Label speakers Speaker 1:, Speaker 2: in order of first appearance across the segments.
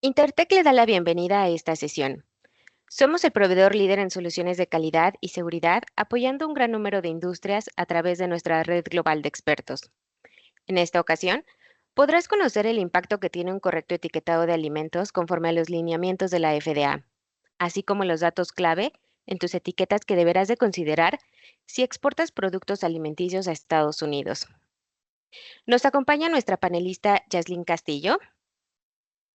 Speaker 1: Intertech le da la bienvenida a esta sesión. Somos el proveedor líder en soluciones de calidad y seguridad, apoyando un gran número de industrias a través de nuestra red global de expertos. En esta ocasión, podrás conocer el impacto que tiene un correcto etiquetado de alimentos conforme a los lineamientos de la FDA, así como los datos clave en tus etiquetas que deberás de considerar si exportas productos alimenticios a Estados Unidos. Nos acompaña nuestra panelista Yaslin Castillo,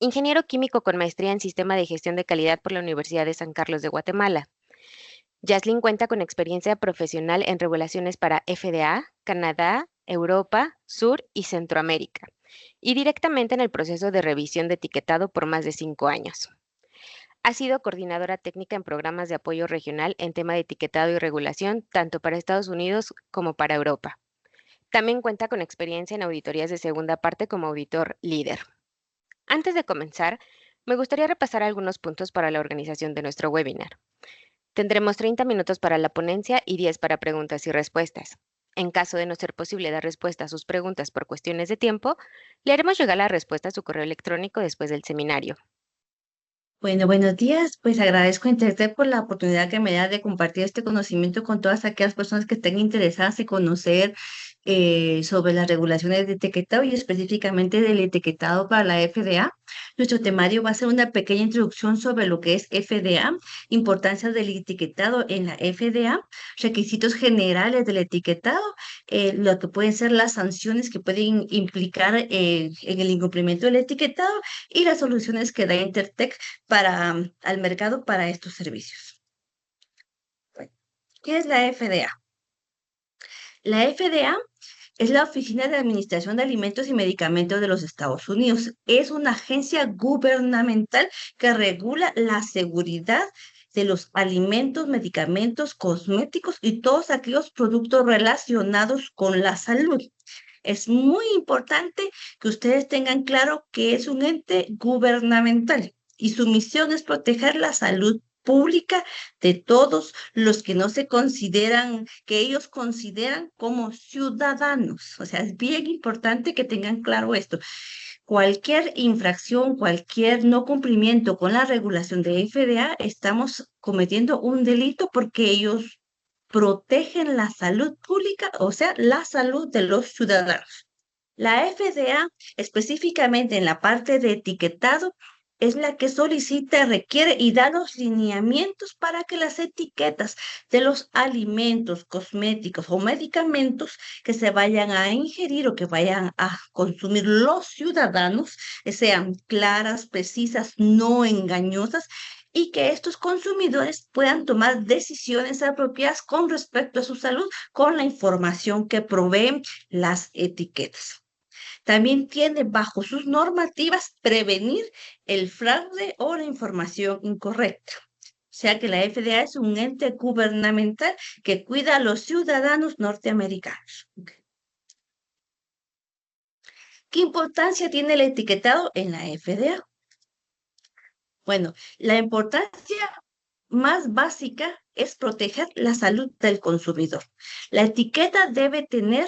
Speaker 1: ingeniero químico con maestría en Sistema de Gestión de Calidad por la Universidad de San Carlos de Guatemala. Yaslin cuenta con experiencia profesional en regulaciones para FDA, Canadá, Europa, Sur y Centroamérica, y directamente en el proceso de revisión de etiquetado por más de 5 años. Ha sido coordinadora técnica en programas de apoyo regional en tema de etiquetado y regulación, tanto para Estados Unidos como para Europa. También cuenta con experiencia en auditorías de segunda parte como auditor líder. Antes de comenzar, me gustaría repasar algunos puntos para la organización de nuestro webinar. Tendremos 30 minutos para la ponencia y 10 para preguntas y respuestas. En caso de no ser posible dar respuesta a sus preguntas por cuestiones de tiempo, le haremos llegar la respuesta a su correo electrónico después del seminario.
Speaker 2: Bueno, buenos días. Pues agradezco a Intertek por la oportunidad que me da de compartir este conocimiento con todas aquellas personas que estén interesadas en conocer sobre las regulaciones de etiquetado y específicamente del etiquetado para la FDA. Nuestro temario va a ser una pequeña introducción sobre lo que es FDA, importancia del etiquetado en la FDA, requisitos generales del etiquetado, lo que pueden ser las sanciones que pueden implicar en el incumplimiento del etiquetado y las soluciones que da Intertek al mercado para estos servicios. Bueno, ¿qué es la FDA? La FDA es la Oficina de Administración de Alimentos y Medicamentos de los Estados Unidos. Es una agencia gubernamental que regula la seguridad de los alimentos, medicamentos, cosméticos y todos aquellos productos relacionados con la salud. Es muy importante que ustedes tengan claro que es un ente gubernamental y su misión es proteger la salud pública de todos los que no se consideran, que ellos consideran como ciudadanos. O sea, es bien importante que tengan claro esto. Cualquier infracción, cualquier no cumplimiento con la regulación de FDA, estamos cometiendo un delito porque ellos protegen la salud pública, o sea, la salud de los ciudadanos. La FDA, específicamente en la parte de etiquetado, es la que solicita, requiere y da los lineamientos para que las etiquetas de los alimentos, cosméticos o medicamentos que se vayan a ingerir o que vayan a consumir los ciudadanos sean claras, precisas, no engañosas y que estos consumidores puedan tomar decisiones apropiadas con respecto a su salud con la información que proveen las etiquetas. También tiene bajo sus normativas prevenir el fraude o la información incorrecta. O sea que la FDA es un ente gubernamental que cuida a los ciudadanos norteamericanos. ¿Qué importancia tiene el etiquetado en la FDA? Bueno, la importancia más básica es proteger la salud del consumidor. La etiqueta debe tener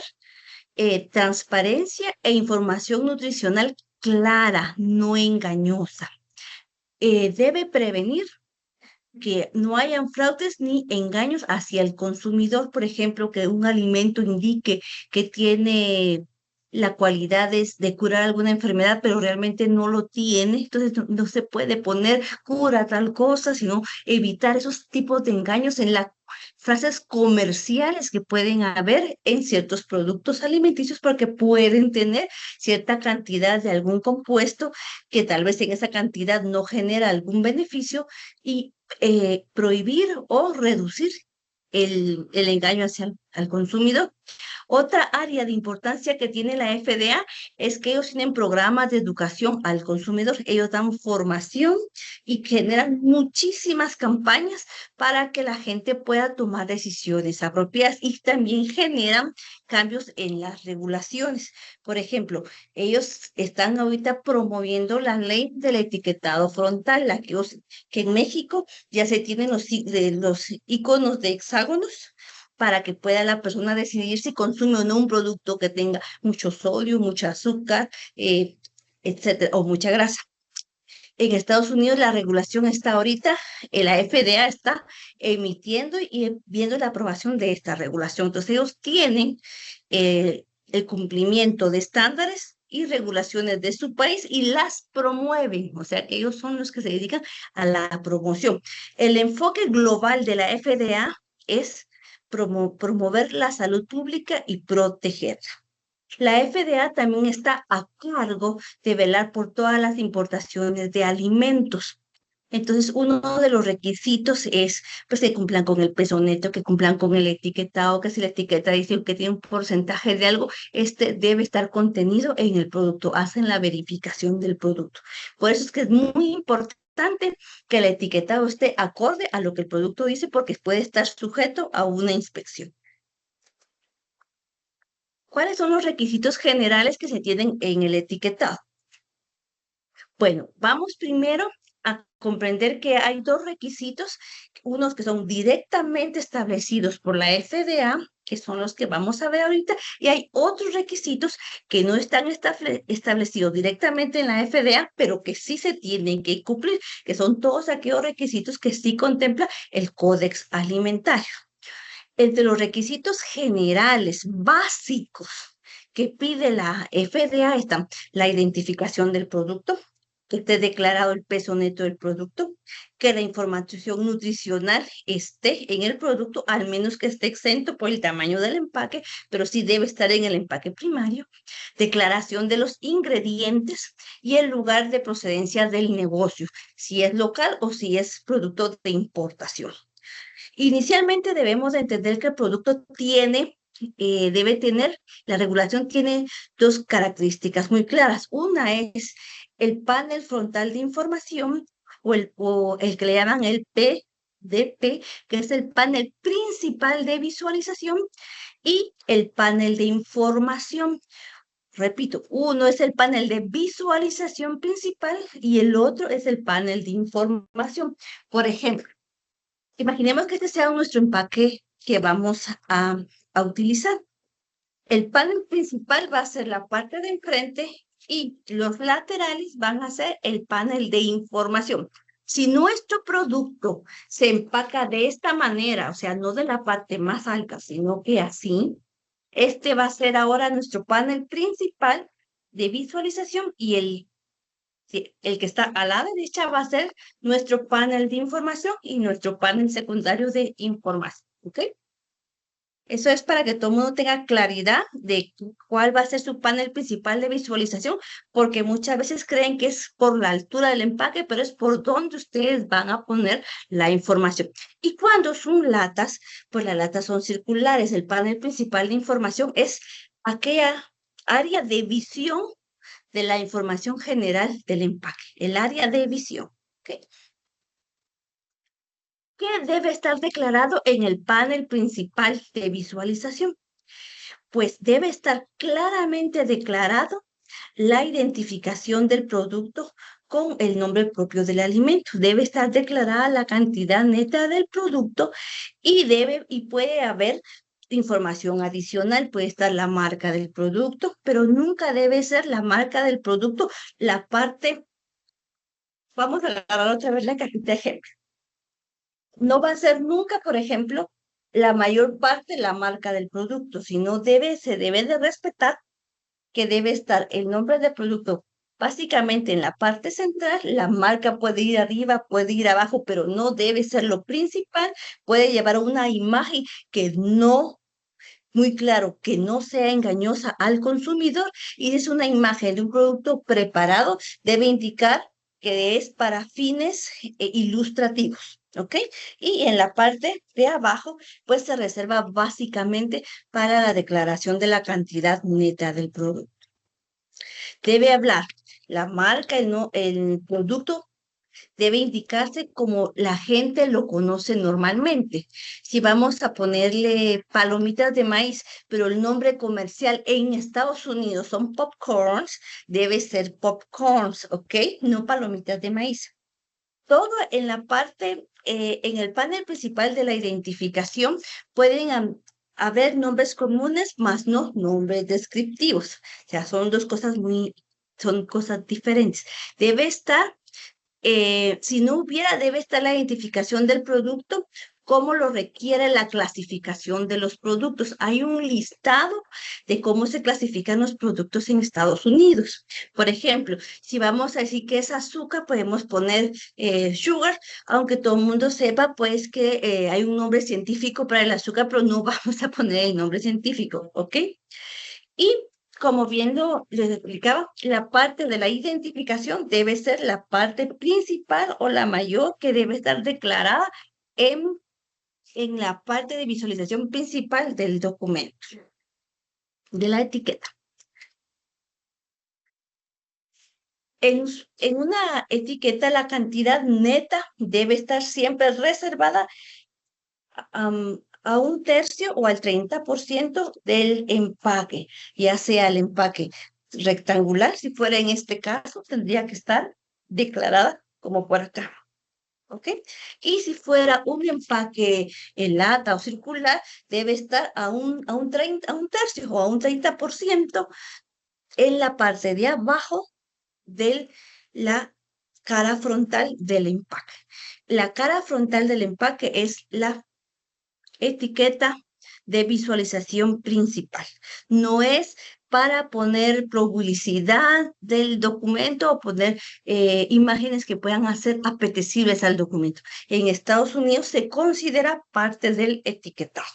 Speaker 2: transparencia e información nutricional clara, no engañosa. Debe prevenir que no hayan fraudes ni engaños hacia el consumidor, por ejemplo, que un alimento indique que tiene la cualidad de curar alguna enfermedad, pero realmente no lo tiene, entonces no se puede poner cura tal cosa, sino evitar esos tipos de engaños en las frases comerciales que pueden haber en ciertos productos alimenticios porque pueden tener cierta cantidad de algún compuesto que tal vez en esa cantidad no genera algún beneficio y prohibir o reducir el engaño hacia al consumidor. Otra área de importancia que tiene la FDA es que ellos tienen programas de educación al consumidor. Ellos dan formación y generan muchísimas campañas para que la gente pueda tomar decisiones apropiadas y también generan cambios en las regulaciones. Por ejemplo, ellos están ahorita promoviendo la ley del etiquetado frontal, que en México ya se tienen los iconos de hexágonos para que pueda la persona decidir si consume o no un producto que tenga mucho sodio, mucho azúcar, etcétera, o mucha grasa. En Estados Unidos la regulación está ahorita, la FDA está emitiendo y viendo la aprobación de esta regulación. Entonces ellos tienen el cumplimiento de estándares y regulaciones de su país y las promueven, o sea que ellos son los que se dedican a la promoción. El enfoque global de la FDA es promover la salud pública y protegerla. La FDA también está a cargo de velar por todas las importaciones de alimentos. Entonces, uno de los requisitos es pues, que cumplan con el peso neto, que cumplan con el etiquetado, que si la etiqueta dice que tiene un porcentaje de algo, este debe estar contenido en el producto. Hacen la verificación del producto. Por eso es que es muy importante que el etiquetado esté acorde a lo que el producto dice, porque puede estar sujeto a una inspección. ¿Cuáles son los requisitos generales que se tienen en el etiquetado? Bueno, vamos primero a comprender que hay dos requisitos, unos que son directamente establecidos por la FDA, que son los que vamos a ver ahorita, y hay otros requisitos que no están establecidos directamente en la FDA, pero que sí se tienen que cumplir, que son todos aquellos requisitos que sí contempla el Códex Alimentario. Entre los requisitos generales básicos que pide la FDA están la identificación del producto, que esté declarado el peso neto del producto, que la información nutricional esté en el producto, al menos que esté exento por el tamaño del empaque, pero sí debe estar en el empaque primario, declaración de los ingredientes y el lugar de procedencia del negocio, si es local o si es producto de importación. Inicialmente debemos de entender que el producto debe tener, la regulación tiene dos características muy claras. Una es el panel frontal de información o el que le llaman el PDP, que es el panel principal de visualización, y el panel de información. Repito, uno es el panel de visualización principal y el otro es el panel de información. Por ejemplo, imaginemos que este sea nuestro empaque que vamos a utilizar. El panel principal va a ser la parte de enfrente y los laterales van a ser el panel de información. Si nuestro producto se empaca de esta manera, o sea, no de la parte más alta, sino que así, este va a ser ahora nuestro panel principal de visualización y el que está a la derecha va a ser nuestro panel de información y nuestro panel secundario de información. ¿Ok? Eso es para que todo el mundo tenga claridad de cuál va a ser su panel principal de visualización, porque muchas veces creen que es por la altura del empaque, pero es por donde ustedes van a poner la información. Y cuando son latas, pues las latas son circulares. El panel principal de información es aquella área de visión de la información general del empaque, el área de visión. ¿Okay? ¿Qué debe estar declarado en el panel principal de visualización? Pues debe estar claramente declarado la identificación del producto con el nombre propio del alimento. Debe estar declarada la cantidad neta del producto y puede haber información adicional, puede estar la marca del producto, pero nunca debe ser la marca del producto la parte. Vamos a agarrar otra vez la cajita de ejemplo. No va a ser nunca, por ejemplo, la mayor parte la marca del producto, sino se debe de respetar que debe estar el nombre del producto básicamente en la parte central. La marca puede ir arriba, puede ir abajo, pero no debe ser lo principal. Puede llevar una imagen que no, muy claro, que no sea engañosa al consumidor, y es una imagen de un producto preparado, debe indicar que es para fines ilustrativos. ¿Ok? Y en la parte de abajo, pues se reserva básicamente para la declaración de la cantidad neta del producto. Debe hablar la marca, el producto debe indicarse como la gente lo conoce normalmente. Si vamos a ponerle palomitas de maíz, pero el nombre comercial en Estados Unidos son popcorns, debe ser popcorns, ¿ok? No palomitas de maíz. Todo en la parte, en el panel principal de la identificación pueden haber nombres comunes, más no nombres descriptivos. O sea, son cosas diferentes. Debe estar Si no hubiera, debe estar la identificación del producto, como lo requiere la clasificación de los productos. Hay un listado de cómo se clasifican los productos en Estados Unidos. Por ejemplo, si vamos a decir que es azúcar, podemos poner sugar, aunque todo el mundo sepa pues que hay un nombre científico para el azúcar, pero no vamos a poner el nombre científico, ¿ok? Y como viendo, les explicaba, la parte de la identificación debe ser la parte principal o la mayor que debe estar declarada en, en la parte de visualización principal del documento, de la etiqueta. En una etiqueta, la cantidad neta debe estar siempre reservada a un tercio o al 30% del empaque, ya sea el empaque rectangular, si fuera en este caso, tendría que estar declarada como por acá. ¿Ok? Y si fuera un empaque en lata o circular, debe estar a un tercio o a un 30% en la parte de abajo de la cara frontal del empaque. La cara frontal del empaque es la etiqueta de visualización principal. No es para poner publicidad del documento o poner imágenes que puedan hacer apetecibles al documento. En Estados Unidos se considera parte del etiquetado.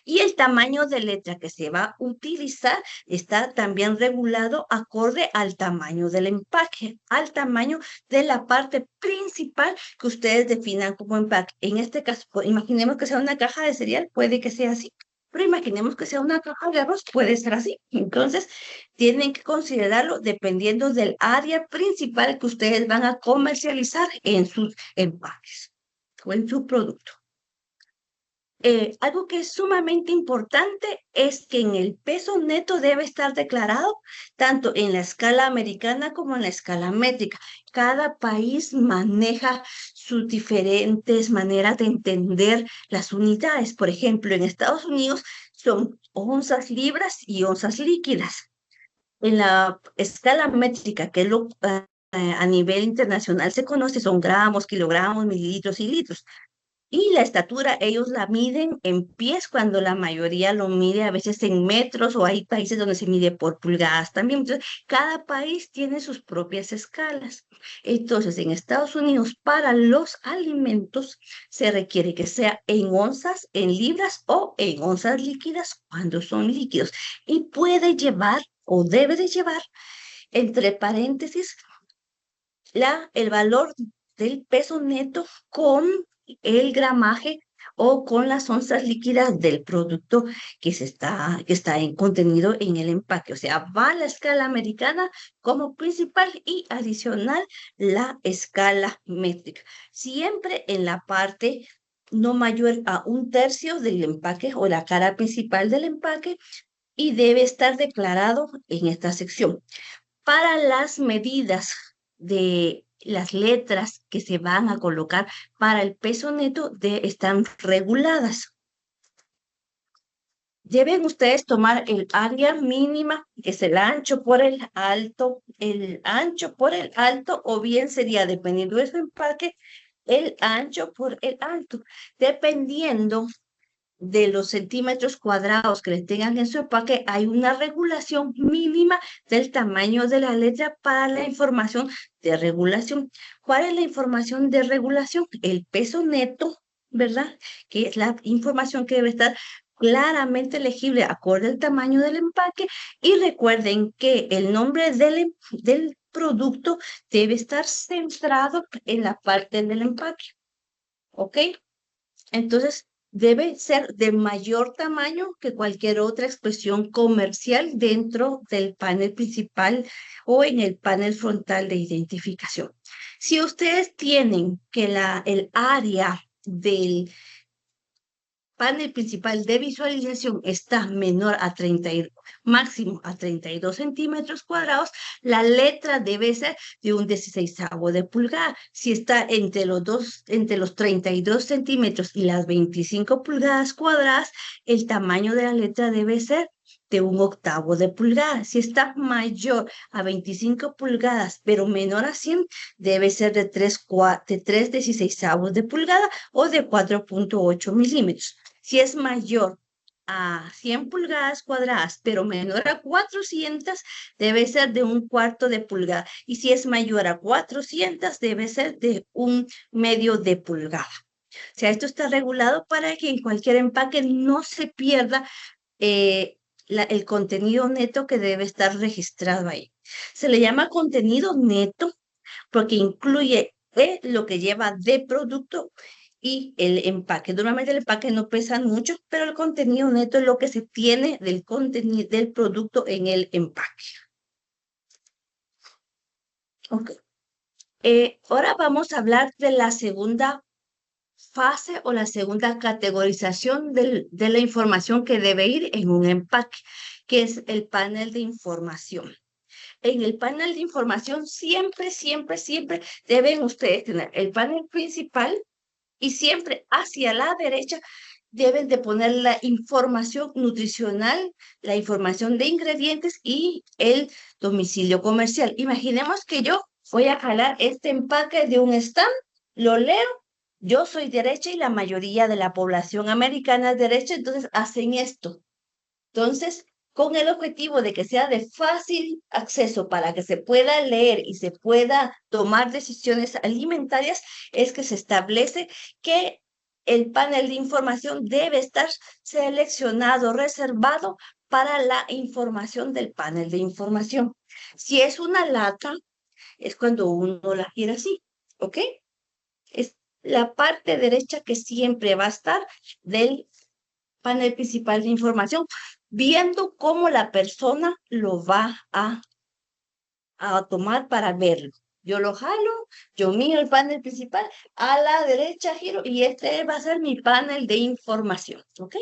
Speaker 2: Y el tamaño de letra que se va a utilizar está también regulado acorde al tamaño del empaque, al tamaño de la parte principal que ustedes definan como empaque. En este caso, imaginemos que sea una caja de cereal, puede que sea así. Pero imaginemos que sea una caja de arroz, puede ser así. Entonces, tienen que considerarlo dependiendo del área principal que ustedes van a comercializar en sus empaques o en su producto. Algo que es sumamente importante es que en el peso neto debe estar declarado tanto en la escala americana como en la escala métrica. Cada país maneja sus diferentes maneras de entender las unidades. Por ejemplo, en Estados Unidos son onzas, libras y onzas líquidas. En la escala métrica, que es lo a nivel internacional se conoce, son gramos, kilogramos, mililitros y litros. Y la estatura, ellos la miden en pies cuando la mayoría lo mide a veces en metros o hay países donde se mide por pulgadas también. Entonces, cada país tiene sus propias escalas. Entonces, en Estados Unidos, para los alimentos se requiere que sea en onzas, en libras o en onzas líquidas cuando son líquidos. Y puede llevar o debe de llevar, entre paréntesis, el valor del peso neto con el gramaje o con las onzas líquidas del producto que está en contenido en el empaque. O sea, va la escala americana como principal y adicional la escala métrica. Siempre en la parte no mayor a un tercio del empaque o la cara principal del empaque y debe estar declarado en esta sección. Para las medidas de las letras que se van a colocar para el peso neto están reguladas. Deben ustedes tomar el área mínima, que es el ancho por el alto, o bien sería, dependiendo de su empaque, el ancho por el alto, dependiendo de los centímetros cuadrados que les tengan en su empaque, hay una regulación mínima del tamaño de la letra para la información de regulación. ¿Cuál es la información de regulación? El peso neto, ¿verdad? Que es la información que debe estar claramente legible acorde al tamaño del empaque. Y recuerden que el nombre del producto debe estar centrado en la parte del empaque. ¿Ok? Entonces, debe ser de mayor tamaño que cualquier otra expresión comercial dentro del panel principal o en el panel frontal de identificación. Si ustedes tienen que el área del panel principal de visualización está menor a 30, máximo a 32 centímetros cuadrados, la letra debe ser de un 16avo de pulgada. Si está entre los 32 centímetros y las 25 pulgadas cuadradas, el tamaño de la letra debe ser de 1/8 de pulgada. Si está mayor a 25 pulgadas, pero menor a 100, debe ser de 3/16 de pulgada o de 4,8 milímetros. Si es mayor a 100 pulgadas cuadradas, pero menor a 400, debe ser de 1/4 de pulgada. Y si es mayor a 400, debe ser de 1/2 de pulgada. O sea, esto está regulado para que en cualquier empaque no se pierda el contenido neto que debe estar registrado ahí. Se le llama contenido neto porque incluye lo que lleva de producto y el empaque. Normalmente el empaque no pesa mucho, pero el contenido neto es lo que se tiene del contenido del producto en el empaque. Ok. Ahora vamos a hablar de la segunda fase o la segunda categorización de la información que debe ir en un empaque, que es el panel de información. En el panel de información siempre, siempre, siempre deben ustedes tener el panel principal y siempre hacia la derecha deben de poner la información nutricional, la información de ingredientes y el domicilio comercial. Imaginemos que yo voy a jalar este empaque de un stand, lo leo, yo soy derecha y la mayoría de la población americana es derecha, entonces hacen esto. Entonces, con el objetivo de que sea de fácil acceso para que se pueda leer y se pueda tomar decisiones alimentarias, es que se establece que el panel de información debe estar seleccionado, reservado para la información del panel de información. Si es una lata, es cuando uno la quiere así, ¿ok? Es la parte derecha que siempre va a estar del panel principal de información, viendo cómo la persona lo va a tomar para verlo. Yo lo jalo, yo miro el panel principal, a la derecha giro y este va a ser mi panel de información, ¿ok?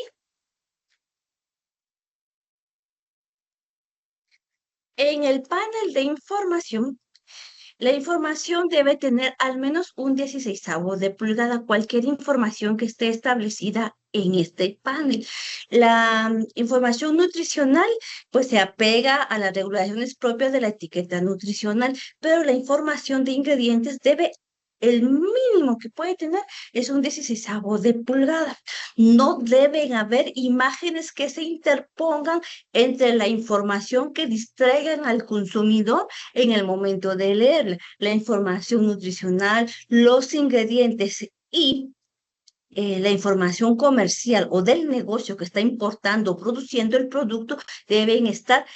Speaker 2: En el panel de información, la información debe tener al menos un 16avo de pulgada, cualquier información que esté establecida en este panel. La información nutricional, pues se apega a las regulaciones propias de la etiqueta nutricional, pero la información de ingredientes debe, el mínimo que puede tener es un 16avo de pulgada. No deben haber imágenes que se interpongan entre la información que distraigan al consumidor en el momento de leer la información nutricional, los ingredientes y la información comercial o del negocio que está importando o produciendo el producto deben estar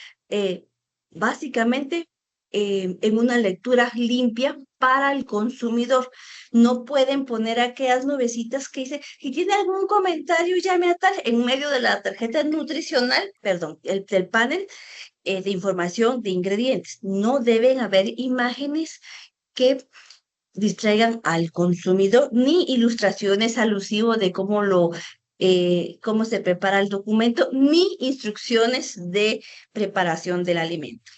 Speaker 2: básicamente en una lectura limpia para el consumidor. No pueden poner aquellas nubecitas que dicen, si tiene algún comentario, llame a tal, en medio de la tarjeta nutricional, perdón, del panel de información de ingredientes. No deben haber imágenes que distraigan al consumidor, ni ilustraciones alusivas de cómo se prepara el documento, ni instrucciones de preparación del alimento.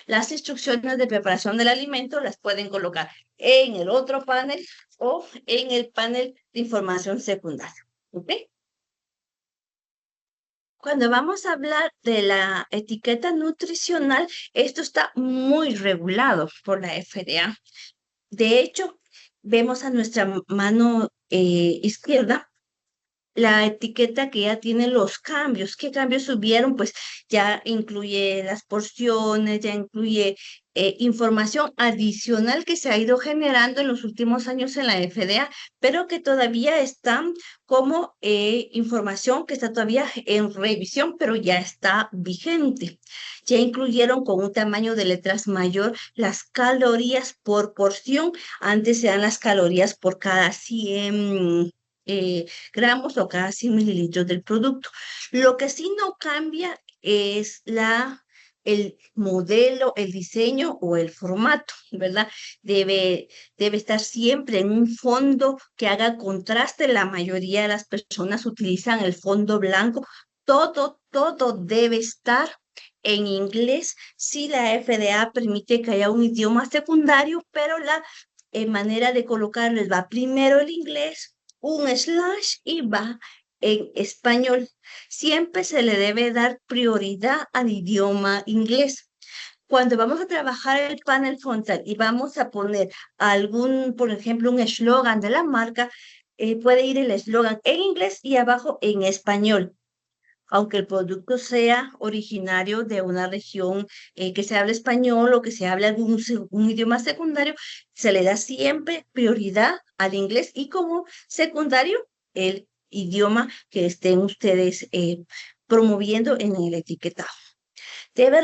Speaker 2: Las instrucciones de preparación del alimento las pueden colocar en el otro panel o en el panel de información secundaria. ¿Ok? Cuando vamos a hablar de la etiqueta nutricional, esto está muy regulado por la FDA. De hecho, vemos a nuestra mano izquierda la etiqueta que ya tiene los cambios. ¿Qué cambios subieron? Pues ya incluye las porciones, ya incluye información adicional que se ha ido generando en los últimos años en la FDA, pero que todavía están como información que está todavía en revisión, pero ya está vigente. Ya incluyeron con un tamaño de letras mayor las calorías por porción. Antes eran las calorías por cada 100 gramos o cada 100 mililitros del producto. Lo que sí no cambia es el modelo, el diseño o el formato, ¿verdad? Debe estar siempre en un fondo que haga contraste. La mayoría de las personas utilizan el fondo blanco. Todo debe estar en inglés. Sí, la FDA permite que haya un idioma secundario, pero la manera de colocarles va primero el inglés, un slash y va en español. Siempre se le debe dar prioridad al idioma inglés. Cuando vamos a trabajar el panel frontal y vamos a poner algún, por ejemplo, un eslogan de la marca, puede ir el eslogan en inglés y abajo en español. Aunque el producto sea originario de una región que se habla español o que se habla un idioma secundario, se le da siempre prioridad al inglés y como secundario el idioma que estén ustedes promoviendo en el etiquetado. Debe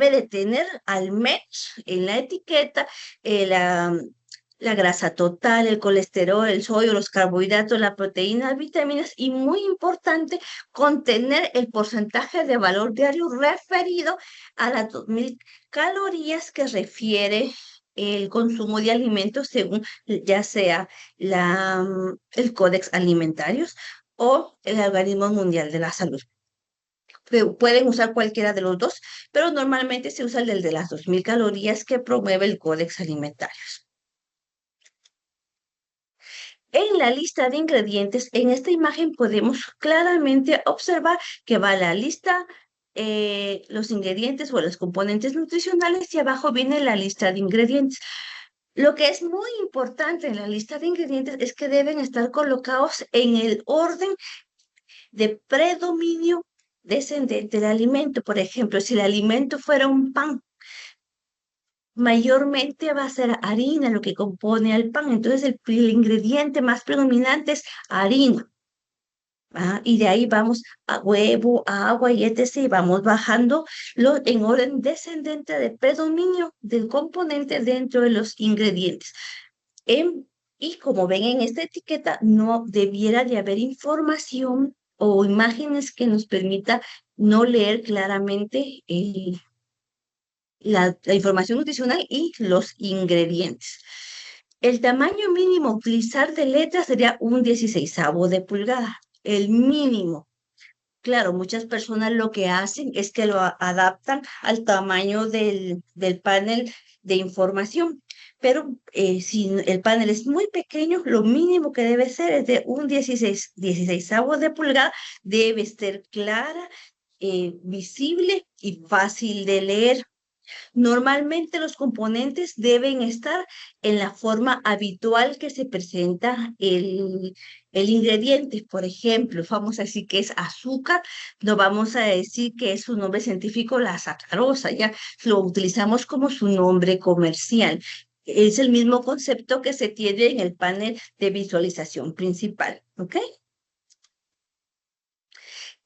Speaker 2: de tener al menos en la etiqueta la grasa total, el colesterol, el sodio, los carbohidratos, la proteína, las vitaminas y muy importante, contener el porcentaje de valor diario referido a las 2000 calorías que refiere el consumo de alimentos según ya sea el Códex Alimentarios o el Organismo Mundial de la Salud. Pueden usar cualquiera de los dos, pero normalmente se usa el de las 2000 calorías que promueve el Códex Alimentario. En la lista de ingredientes, en esta imagen podemos claramente observar que va la lista, los ingredientes o los componentes nutricionales y abajo viene la lista de ingredientes. Lo que es muy importante en la lista de ingredientes es que deben estar colocados en el orden de predominio descendente del alimento. Por ejemplo, si el alimento fuera un pan, mayormente va a ser harina lo que compone al pan. Entonces, el ingrediente más predominante es harina. Y de ahí vamos a huevo, a agua y etc. Vamos bajando en orden descendente de predominio del componente dentro de los ingredientes. Y como ven en esta etiqueta, no debiera de haber información o imágenes que nos permita no leer claramente la información nutricional y los ingredientes. El tamaño mínimo a utilizar de letras sería un 16avo de pulgada, el mínimo. Claro, muchas personas lo que hacen es que lo adaptan al tamaño del panel de información, pero si el panel es muy pequeño, lo mínimo que debe ser es de un 16avo de pulgada, debe ser clara, visible y fácil de leer. Normalmente los componentes deben estar en la forma habitual que se presenta el ingrediente. Por ejemplo, vamos a decir que es azúcar, no vamos a decir que es su nombre científico la sacarosa, ya lo utilizamos como su nombre comercial. Es el mismo concepto que se tiene en el panel de visualización principal, ¿ok?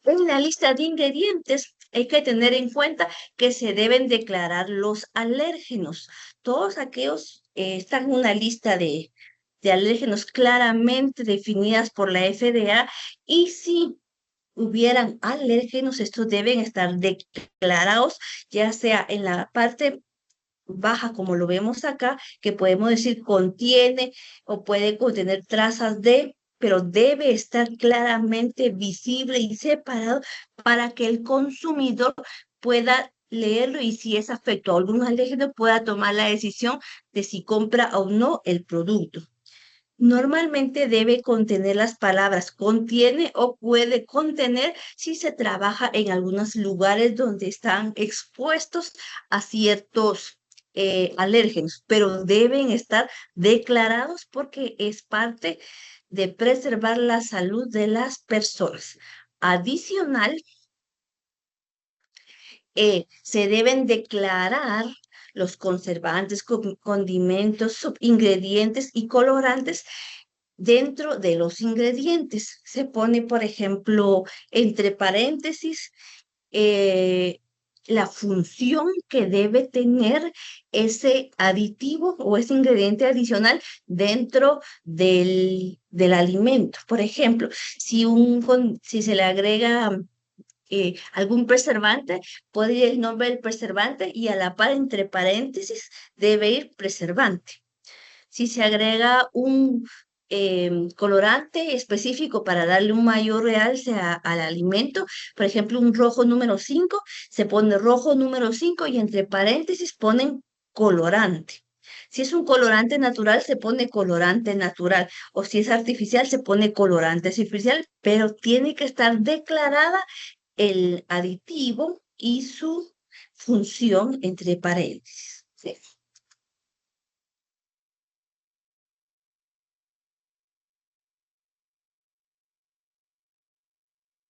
Speaker 2: En la lista de ingredientes hay que tener en cuenta que se deben declarar los alérgenos. Todos aquellos están en una lista de alérgenos claramente definidas por la FDA y si hubieran alérgenos, estos deben estar declarados, ya sea en la parte baja, como lo vemos acá, que podemos decir contiene o puede contener trazas de, pero debe estar claramente visible y separado para que el consumidor pueda leerlo y si es afecto a algún alérgeno pueda tomar la decisión de si compra o no el producto. Normalmente debe contener las palabras contiene o puede contener si se trabaja en algunos lugares donde están expuestos a ciertos alérgenos, pero deben estar declarados porque es parte de preservar la salud de las personas. Adicional, se deben declarar los conservantes, condimentos, subingredientes y colorantes dentro de los ingredientes. Se pone, por ejemplo, entre paréntesis, la función que debe tener ese aditivo o ese ingrediente adicional dentro del alimento. Por ejemplo, si se le agrega algún preservante, puede ir el nombre del preservante y a la par, entre paréntesis, debe ir preservante. Si se agrega un colorante específico para darle un mayor realce al alimento, por ejemplo, un rojo número 5, se pone rojo número 5 y entre paréntesis ponen colorante. Si es un colorante natural, se pone colorante natural, o si es artificial, se pone colorante artificial, pero tiene que estar declarada el aditivo y su función entre paréntesis. ¿Sí?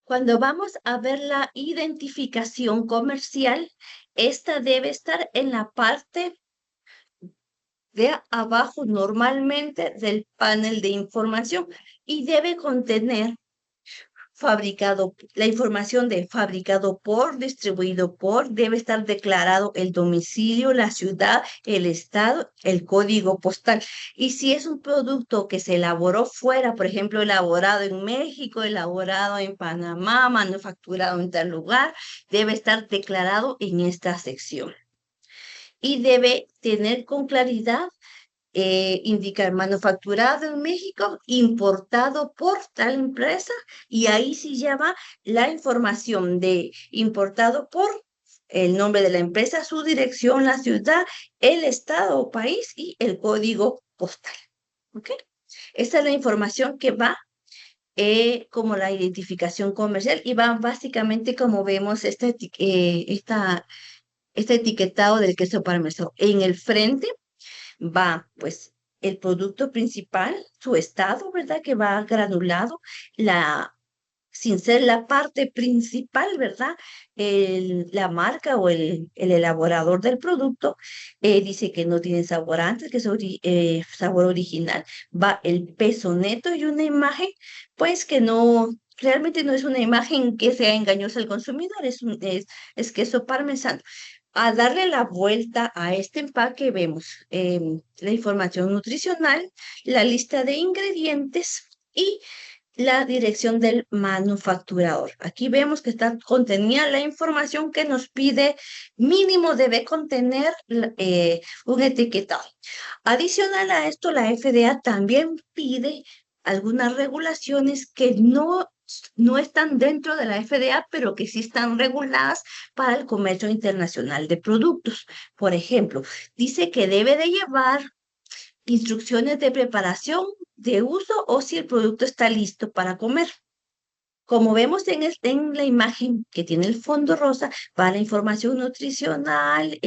Speaker 2: Cuando vamos a ver la identificación comercial, esta debe estar en la parte de abajo normalmente del panel de información y debe contener la información de fabricado por, distribuido por, debe estar declarado el domicilio, la ciudad, el estado, el código postal. Y si es un producto que se elaboró fuera, por ejemplo, elaborado en México, elaborado en Panamá, manufacturado en tal lugar, debe estar declarado en esta sección. Y debe tener con claridad indicar manufacturado en México, importado por tal empresa, y ahí sí ya va la información de importado por el nombre de la empresa, su dirección, la ciudad, el estado o país y el código postal. ¿Ok? Esta es la información que va como la identificación comercial y va básicamente como vemos este etiquetado del queso parmesano. En el frente va pues el producto principal, su estado, ¿verdad? Que va granulado, sin ser la parte principal, ¿verdad? La marca o el elaborador del producto dice que no tiene saborantes, que es sabor original. Va el peso neto y una imagen, pues que no, realmente no es una imagen que sea engañosa al consumidor, es queso parmesano. A darle la vuelta a este empaque vemos la información nutricional, la lista de ingredientes y la dirección del manufacturador. Aquí vemos que está contenida la información que nos pide, mínimo debe contener un etiquetado. Adicional a esto, la FDA también pide algunas regulaciones que no están dentro de la FDA, pero que sí están reguladas para el comercio internacional de productos. Por ejemplo, dice que debe de llevar instrucciones de preparación, de uso o si el producto está listo para comer. Como vemos en la imagen que tiene el fondo rosa, va la información nutricional,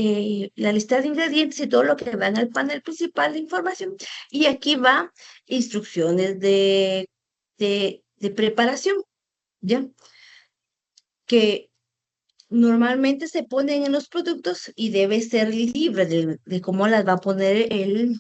Speaker 2: la lista de ingredientes y todo lo que va en el panel principal de información. Y aquí va instrucciones de preparación, ¿ya? Que normalmente se ponen en los productos y debe ser libre de cómo las va a poner el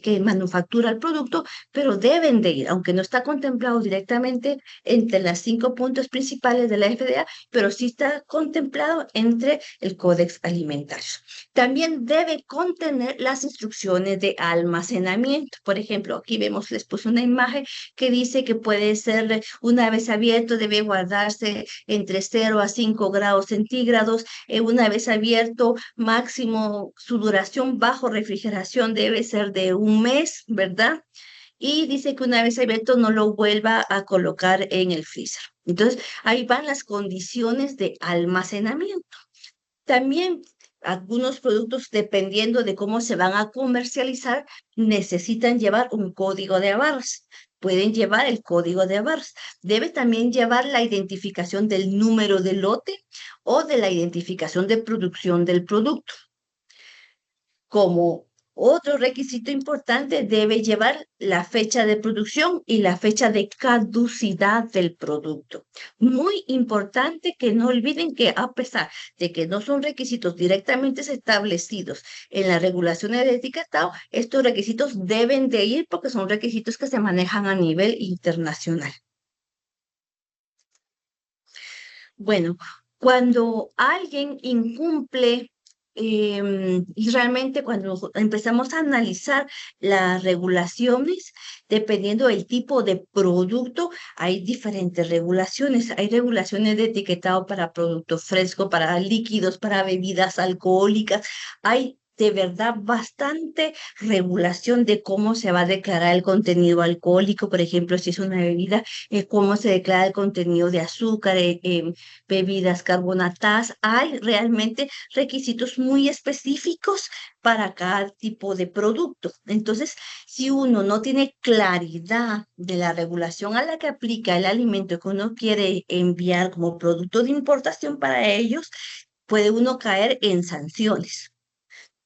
Speaker 2: que manufactura el producto, pero deben de ir, aunque no está contemplado directamente entre las 5 puntos principales de la FDA, pero sí está contemplado entre el Códex Alimentario. También debe contener las instrucciones de almacenamiento. Por ejemplo, aquí vemos, les puse una imagen que dice que puede ser una vez abierto, debe guardarse entre 0 a 5 grados centígrados. Una vez abierto, máximo su duración bajo refrigeración debe ser de un mes, ¿verdad? Y dice que una vez abierto no lo vuelva a colocar en el freezer. Entonces, ahí van las condiciones de almacenamiento. También algunos productos, dependiendo de cómo se van a comercializar, necesitan llevar un código de barras. Pueden llevar el código de barras. Debe también llevar la identificación del número de lote o de la identificación de producción del producto. Como otro requisito importante, debe llevar la fecha de producción y la fecha de caducidad del producto. Muy importante que no olviden que a pesar de que no son requisitos directamente establecidos en las regulaciones de etiquetado, estos requisitos deben de ir porque son requisitos que se manejan a nivel internacional. Bueno, cuando alguien incumple, y realmente cuando empezamos a analizar las regulaciones, dependiendo del tipo de producto, hay diferentes regulaciones. Hay regulaciones de etiquetado para productos frescos, para líquidos, para bebidas alcohólicas. Hay de verdad bastante regulación de cómo se va a declarar el contenido alcohólico, por ejemplo, si es una bebida, cómo se declara el contenido de azúcar, bebidas carbonatadas. Hay realmente requisitos muy específicos para cada tipo de producto. Entonces, si uno no tiene claridad de la regulación a la que aplica el alimento que uno quiere enviar como producto de importación para ellos, puede uno caer en sanciones.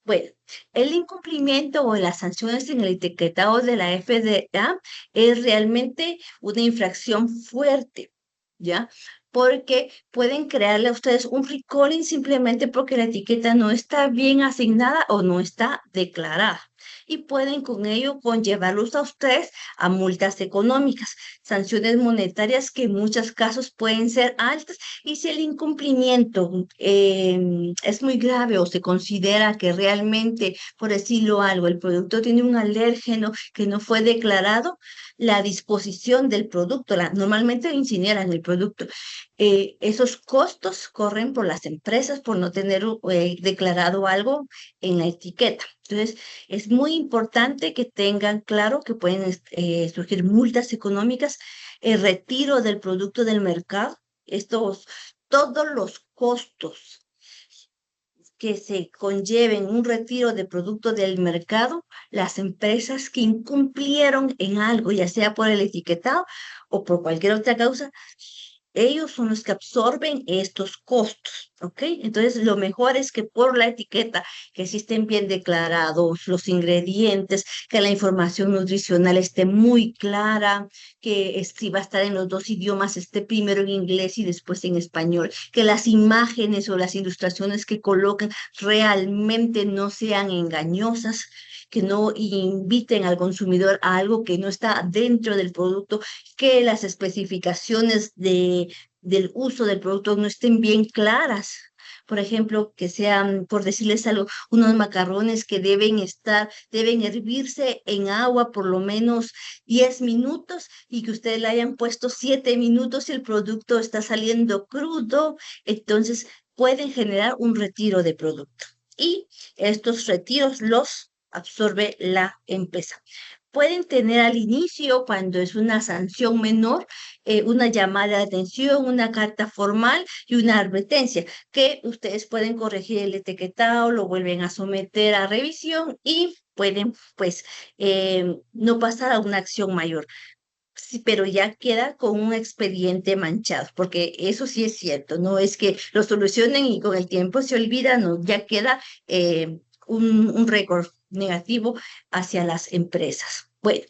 Speaker 2: Bueno, el incumplimiento o las sanciones en el etiquetado de la FDA es realmente una infracción fuerte, ¿ya? Porque pueden crearle a ustedes un recalling simplemente porque la etiqueta no está bien asignada o no está declarada. Y pueden con ello conllevarlos a ustedes a multas económicas, sanciones monetarias que en muchos casos pueden ser altas. Y si el incumplimiento es muy grave o se considera que realmente, por decirlo algo, el producto tiene un alérgeno que no fue declarado, la disposición del producto, normalmente incineran el producto, esos costos corren por las empresas por no tener declarado algo en la etiqueta. Entonces, es muy importante que tengan claro que pueden surgir multas económicas, el retiro del producto del mercado. Todos los costos que se conlleven un retiro de producto del mercado, las empresas que incumplieron en algo, ya sea por el etiquetado o por cualquier otra causa, ellos son los que absorben estos costos, ¿ok? Entonces, lo mejor es que por la etiqueta, que sí estén bien declarados los ingredientes, que la información nutricional esté muy clara, que si va a estar en los dos idiomas, esté primero en inglés y después en español, que las imágenes o las ilustraciones que coloquen realmente no sean engañosas, que no inviten al consumidor a algo que no está dentro del producto, que las especificaciones del uso del producto no estén bien claras. Por ejemplo, que sean, por decirles algo, unos macarrones que deben hervirse en agua por lo menos 10 minutos y que ustedes le hayan puesto 7 minutos y el producto está saliendo crudo, entonces pueden generar un retiro de producto. Y estos retiros los absorbe la empresa. Pueden tener al inicio, cuando es una sanción menor, una llamada de atención, una carta formal y una advertencia, que ustedes pueden corregir el etiquetado, lo vuelven a someter a revisión y pueden, pues, no pasar a una acción mayor. Sí, pero ya queda con un expediente manchado, porque eso sí es cierto, no es que lo solucionen y con el tiempo se olvida, no, ya queda un récord negativo hacia las empresas. Bueno,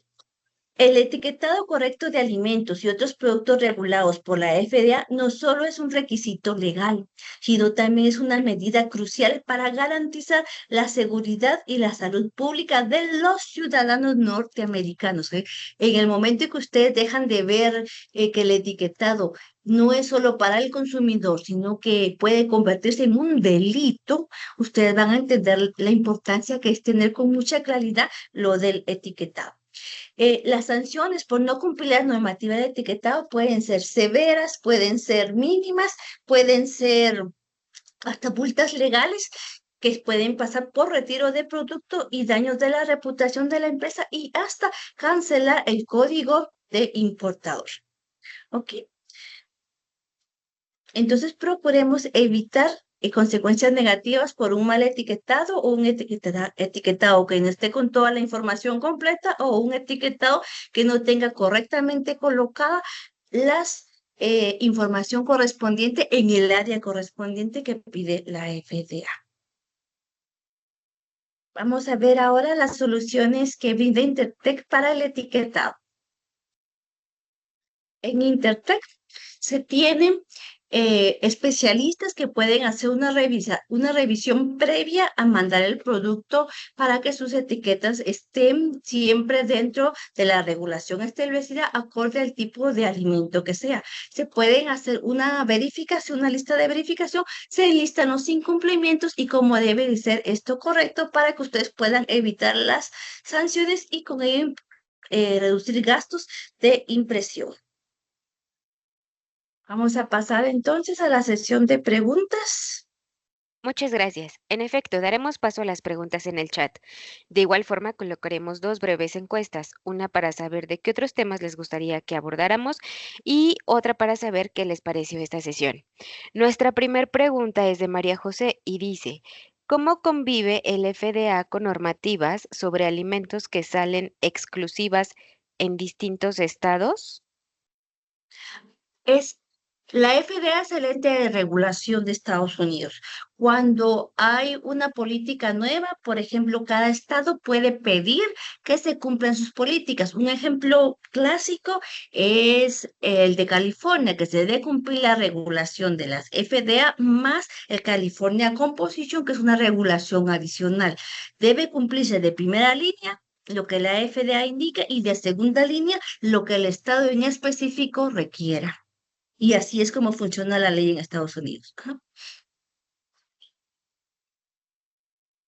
Speaker 2: el etiquetado correcto de alimentos y otros productos regulados por la FDA no solo es un requisito legal, sino también es una medida crucial para garantizar la seguridad y la salud pública de los ciudadanos norteamericanos, ¿eh? En el momento en que ustedes dejan de ver que el etiquetado no es solo para el consumidor, sino que puede convertirse en un delito, ustedes van a entender la importancia que es tener con mucha claridad lo del etiquetado. Las sanciones por no cumplir la normativa de etiquetado pueden ser severas, pueden ser mínimas, pueden ser hasta multas legales que pueden pasar por retiro de producto y daños de la reputación de la empresa y hasta cancelar el código de importador. Ok, entonces procuremos evitar consecuencias negativas por un mal etiquetado o un etiquetado que no esté con toda la información completa o un etiquetado que no tenga correctamente colocada las información correspondiente en el área correspondiente que pide la FDA. Vamos a ver ahora las soluciones que brinda Intertech para el etiquetado. En Intertech se tienen especialistas que pueden hacer una revisión previa a mandar el producto para que sus etiquetas estén siempre dentro de la regulación establecida acorde al tipo de alimento que sea. Se pueden hacer una verificación, una lista de verificación, se listan los incumplimientos y cómo debe de ser esto correcto para que ustedes puedan evitar las sanciones y con ello reducir gastos de impresión. Vamos a pasar entonces a la sesión de preguntas.
Speaker 1: Muchas gracias. En efecto, daremos paso a las preguntas en el chat. De igual forma, colocaremos dos breves encuestas, una para saber de qué otros temas les gustaría que abordáramos y otra para saber qué les pareció esta sesión. Nuestra primer pregunta es de María José y dice, ¿cómo convive el FDA con normativas sobre alimentos que salen exclusivas en distintos estados?
Speaker 2: Es la FDA es el ente de regulación de Estados Unidos. Cuando hay una política nueva, por ejemplo, cada estado puede pedir que se cumplan sus políticas. Un ejemplo clásico es el de California, que se debe cumplir la regulación de las FDA más el California Composition, que es una regulación adicional. Debe cumplirse de primera línea lo que la FDA indica y de segunda línea lo que el estado en específico requiera. Y así es como funciona la ley en Estados Unidos. Ajá.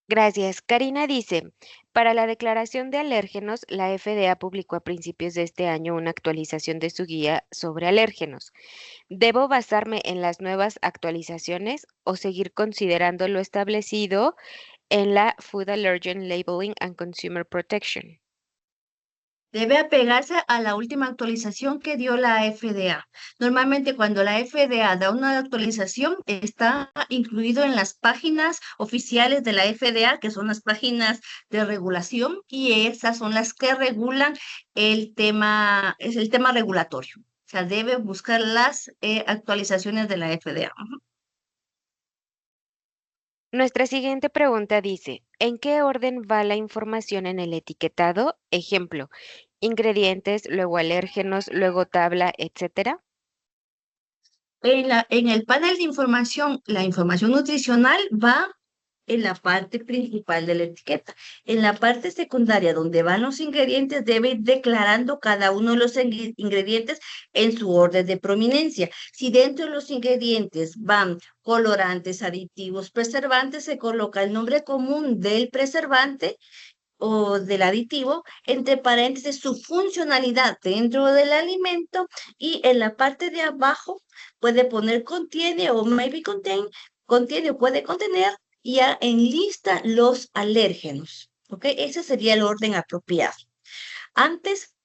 Speaker 1: Gracias. Karina dice, para la declaración de alérgenos, la FDA publicó a principios de este año una actualización de su guía sobre alérgenos. ¿Debo basarme en las nuevas actualizaciones o seguir considerando lo establecido en la Food Allergen Labeling and Consumer Protection?
Speaker 2: Debe apegarse a la última actualización que dio la FDA. Normalmente cuando la FDA da una actualización está incluido en las páginas oficiales de la FDA, que son las páginas de regulación, y esas son las que regulan es el tema regulatorio. O sea, debe buscar las actualizaciones de la FDA.
Speaker 1: Nuestra siguiente pregunta dice, ¿en qué orden va la información en el etiquetado? Ejemplo, ingredientes, luego alérgenos, luego tabla, etcétera.
Speaker 2: En el panel de información, la información nutricional va en la parte principal de la etiqueta. En la parte secundaria, donde van los ingredientes, debe ir declarando cada uno de los ingredientes en su orden de prominencia. Si dentro de los ingredientes van colorantes, aditivos, preservantes, se coloca el nombre común del preservante o del aditivo, entre paréntesis, su funcionalidad dentro del alimento y en la parte de abajo puede poner contiene o maybe contiene o puede contener ya en lista los alérgenos. ¿Ok? Ese sería el orden apropiado. Antes,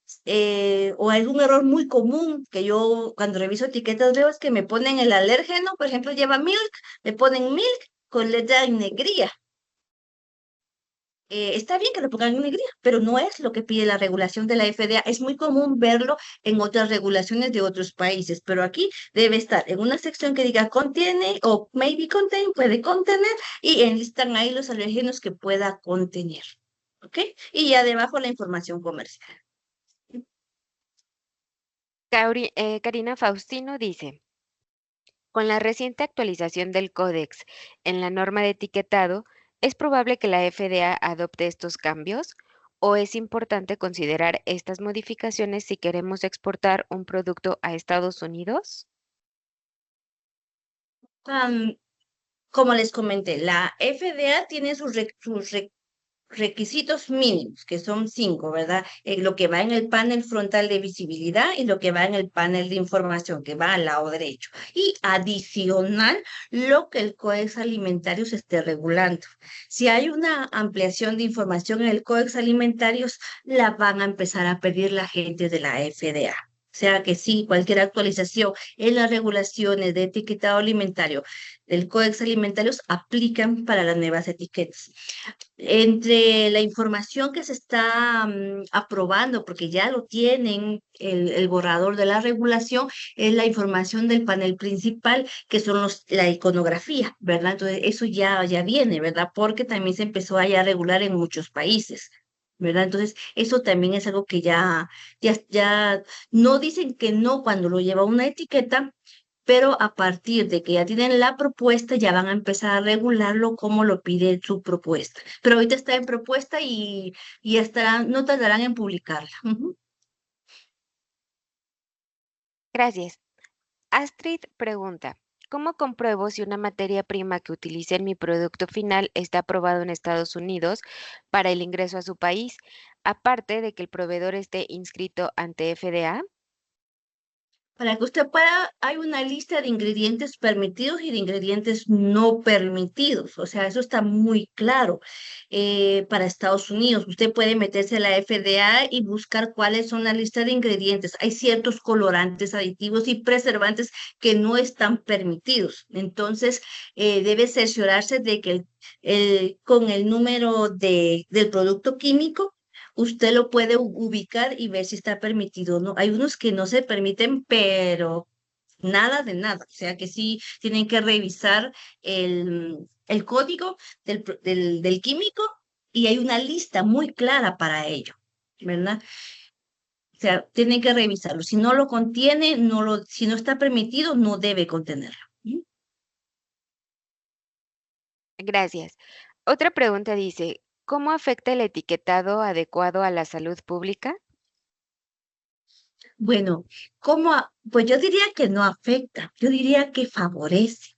Speaker 2: o algún error muy común que yo cuando reviso etiquetas veo es que me ponen el alérgeno, por ejemplo, lleva milk, me ponen milk con letra en negrilla. Está bien que lo pongan en negrilla, pero no es lo que pide la regulación de la FDA. Es muy común verlo en otras regulaciones de otros países, pero aquí debe estar en una sección que diga contiene o maybe contain, puede contener, y enlistan ahí los alérgenos que pueda contener. ¿Ok? Y ya debajo la información comercial.
Speaker 1: Karina Faustino dice, con la reciente actualización del Códex en la norma de etiquetado, ¿es probable que la FDA adopte estos cambios? ¿O es importante considerar estas modificaciones si queremos exportar un producto a Estados Unidos?
Speaker 2: Am, Como les comenté, la FDA tiene requisitos mínimos, que son cinco, ¿verdad? Lo que va en el panel frontal de visibilidad y lo que va en el panel de información, que va al lado derecho. Y adicional, lo que el Codex Alimentarios esté regulando. Si hay una ampliación de información en el Codex Alimentarios, la van a empezar a pedir la gente de la FDA. O sea que sí, cualquier actualización en las regulaciones de etiquetado alimentario del Codex Alimentarios aplican para las nuevas etiquetas. Entre la información que se está aprobando, porque ya lo tienen el borrador de la regulación, es la información del panel principal, que son la iconografía, ¿verdad? Entonces, eso ya viene, ¿verdad? Porque también se empezó a ya regular en muchos países. ¿Verdad? Entonces, eso también es algo que ya no dicen que no cuando lo lleva una etiqueta, pero a partir de que ya tienen la propuesta, ya van a empezar a regularlo como lo pide su propuesta. Pero ahorita está en propuesta y estarán, no tardarán en publicarla. Ujú.
Speaker 1: Gracias. Astrid pregunta, ¿cómo compruebo si una materia prima que utilice en mi producto final está aprobado en Estados Unidos para el ingreso a su país, aparte de que el proveedor esté inscrito ante FDA?
Speaker 2: Para que usted pueda, hay una lista de ingredientes permitidos y de ingredientes no permitidos. O sea, eso está muy claro. Para Estados Unidos, usted puede meterse a la FDA y buscar cuáles son la lista de ingredientes. Hay ciertos colorantes, aditivos y preservantes que no están permitidos. Entonces, debe cerciorarse de que con el número del producto químico usted lo puede ubicar y ver si está permitido o no. Hay unos que no se permiten, pero nada de nada. O sea que sí tienen que revisar el código del químico y hay una lista muy clara para ello, ¿verdad? O sea, tienen que revisarlo. Si no lo contiene, si no está permitido, no debe contenerlo. ¿Mm?
Speaker 1: Gracias. Otra pregunta dice, ¿cómo afecta el etiquetado adecuado a la salud pública?
Speaker 2: Bueno, pues yo diría que no afecta, yo diría que favorece.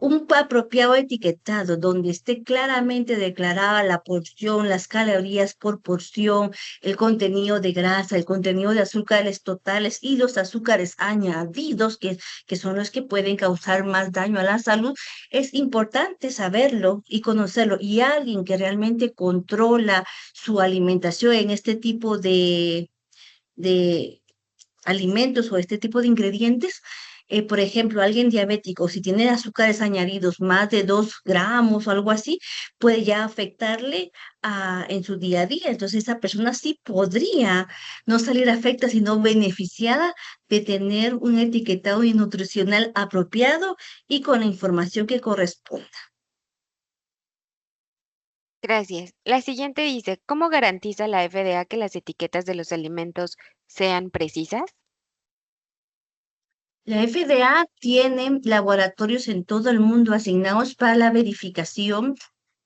Speaker 2: Un apropiado etiquetado donde esté claramente declarada la porción, las calorías por porción, el contenido de grasa, el contenido de azúcares totales y los azúcares añadidos, que son los que pueden causar más daño a la salud, es importante saberlo y conocerlo. Y alguien que realmente controla su alimentación en este tipo de alimentos o este tipo de ingredientes. Por ejemplo, alguien diabético, si tiene azúcares añadidos más de 2 gramos o algo así, puede ya afectarle en su día a día. Entonces, esa persona sí podría no salir afecta, sino beneficiada de tener un etiquetado nutricional apropiado y con la información que corresponde.
Speaker 1: Gracias. La siguiente dice, ¿cómo garantiza la FDA que las etiquetas de los alimentos sean precisas?
Speaker 2: La FDA tiene laboratorios en todo el mundo asignados para la verificación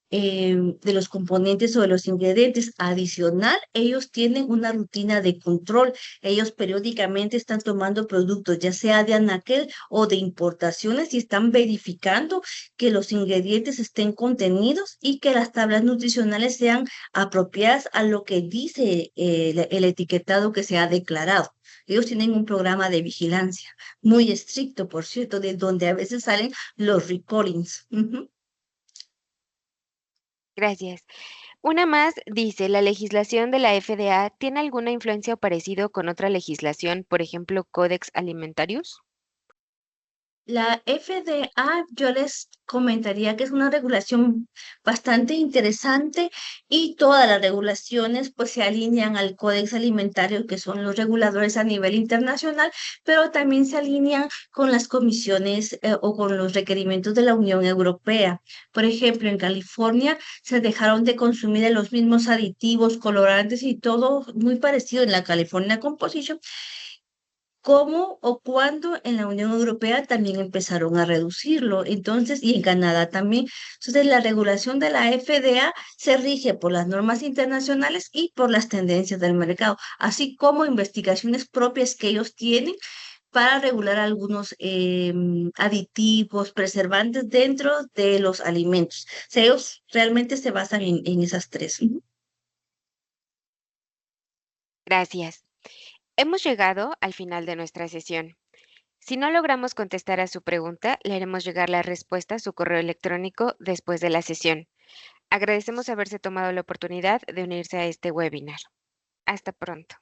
Speaker 2: de los componentes o de los ingredientes. Adicional, ellos tienen una rutina de control. Ellos periódicamente están tomando productos, ya sea de anaquel o de importaciones, y están verificando que los ingredientes estén contenidos y que las tablas nutricionales sean apropiadas a lo que dice el etiquetado que se ha declarado. Ellos tienen un programa de vigilancia muy estricto, por cierto, de donde a veces salen los recordings. Ujú.
Speaker 1: Gracias. Una más dice, ¿la legislación de la FDA tiene alguna influencia o parecido con otra legislación, por ejemplo, Codex Alimentarius?
Speaker 2: La FDA, yo les comentaría que es una regulación bastante interesante y todas las regulaciones pues se alinean al Códex Alimentario, que son los reguladores a nivel internacional, pero también se alinean con las comisiones o con los requerimientos de la Unión Europea. Por ejemplo, en California se dejaron de consumir los mismos aditivos, colorantes y todo muy parecido en la California Composition, cómo o cuándo en la Unión Europea también empezaron a reducirlo. Entonces, y en Canadá también. Entonces, la regulación de la FDA se rige por las normas internacionales y por las tendencias del mercado, así como investigaciones propias que ellos tienen para regular algunos aditivos, preservantes dentro de los alimentos. O sea, ellos realmente se basan en esas tres. Ujú.
Speaker 1: Gracias. Hemos llegado al final de nuestra sesión. Si no logramos contestar a su pregunta, le haremos llegar la respuesta a su correo electrónico después de la sesión. Agradecemos haberse tomado la oportunidad de unirse a este webinar. Hasta pronto.